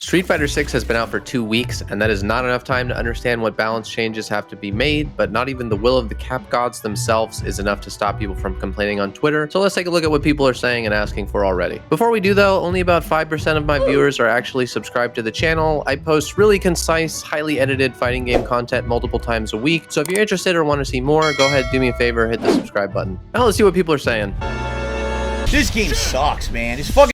Street Fighter 6 has been out for 2 weeks, and that is not enough time to understand what balance changes have to be made, but not even the will of the cap gods themselves is enough to stop people from complaining on Twitter, so let's take a look at what people are saying and asking for already. Before we do though, only about 5% of my viewers are actually subscribed to the channel. I post really concise, highly edited fighting game content multiple times a week, so if you're interested or want to see more, go ahead, do me a favor, hit the subscribe button. Now let's see what people are saying. This game sucks, man. It's fucking...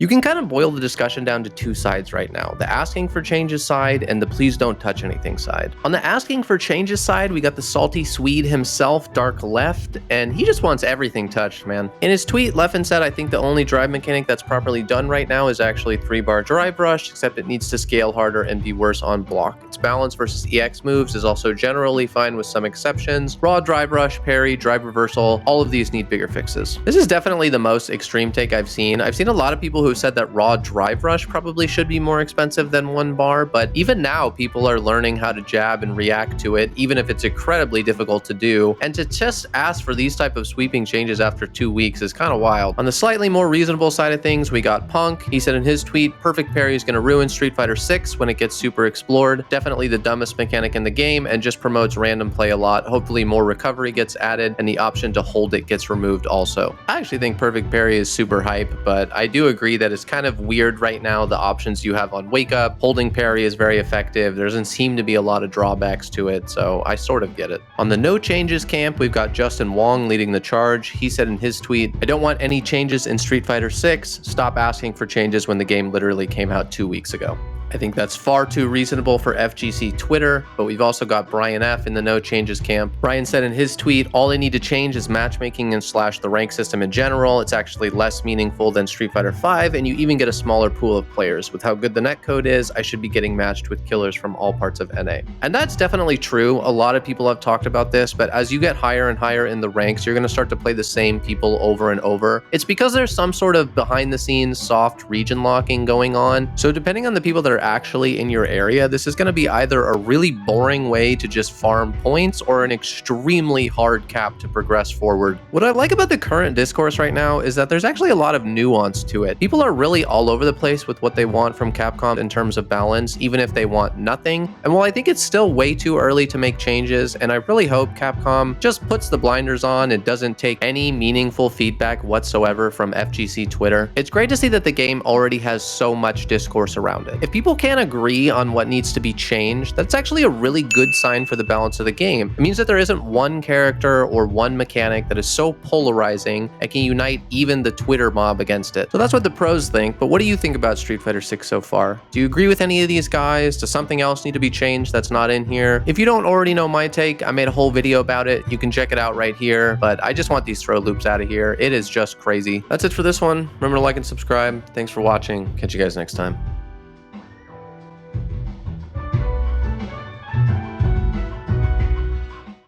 You can kind of boil the discussion down to two sides right now, the asking for changes side and the please don't touch anything side. On the asking for changes side, we got the salty Swede himself, Dark Left, and he just wants everything touched, man. In his tweet, Leffen said, I think the only drive mechanic that's properly done right now is actually 3-bar drive rush, except it needs to scale harder and be worse on block. Its balance versus EX moves is also generally fine with some exceptions. Raw drive rush, parry, drive reversal, all of these need bigger fixes. This is definitely the most extreme take I've seen. I've seen a lot of people who said that raw drive rush probably should be more expensive than 1 bar, but even now people are learning how to jab and react to it, even if it's incredibly difficult to do, and to just ask for these type of sweeping changes after 2 weeks is kind of wild. On the slightly more reasonable side of things, we got Punk. He said in his tweet, perfect parry is going to ruin Street Fighter 6 when it gets super explored, definitely the dumbest mechanic in the game, and just promotes random play a lot. Hopefully more recovery gets added and the option to hold it gets removed also. I actually think perfect parry is super hype, but I do agree that it's kind of weird right now, the options you have on wake up. Holding parry is very effective. There doesn't seem to be a lot of drawbacks to it, so I sort of get it. On the no changes camp, we've got Justin Wong leading the charge. He said in his tweet, I don't want any changes in Street Fighter 6. Stop asking for changes when the game literally came out 2 weeks ago. I think that's far too reasonable for FGC Twitter, but we've also got Brian F in the no changes camp. Brian said in his tweet, all I need to change is matchmaking and / the rank system in general. It's actually less meaningful than Street Fighter 5, and you even get a smaller pool of players. With how good the netcode is, I should be getting matched with killers from all parts of NA. And that's definitely true. A lot of people have talked about this, but as you get higher and higher in the ranks, you're going to start to play the same people over and over. It's because there's some sort of behind the scenes soft region locking going on. So depending on the people that are actually in your area, this is going to be either a really boring way to just farm points or an extremely hard cap to progress forward. What I like about the current discourse right now is that there's actually a lot of nuance to it. People are really all over the place with what they want from Capcom in terms of balance, even if they want nothing. And while I think it's still way too early to make changes, and I really hope Capcom just puts the blinders on and doesn't take any meaningful feedback whatsoever from FGC Twitter, it's great to see that the game already has so much discourse around it. If people can't agree on what needs to be changed, that's actually a really good sign for the balance of the game. It means that there isn't one character or one mechanic that is so polarizing and can unite even the Twitter mob against it. So that's what the pros think, but what do you think about Street Fighter 6 so far? Do you agree with any of these guys? Does something else need to be changed that's not in here? If you don't already know my take, I made a whole video about it. You can check it out right here, but I just want these throw loops out of here. It is just crazy. That's it for this one. Remember to like and subscribe. Thanks for watching. Catch you guys next time.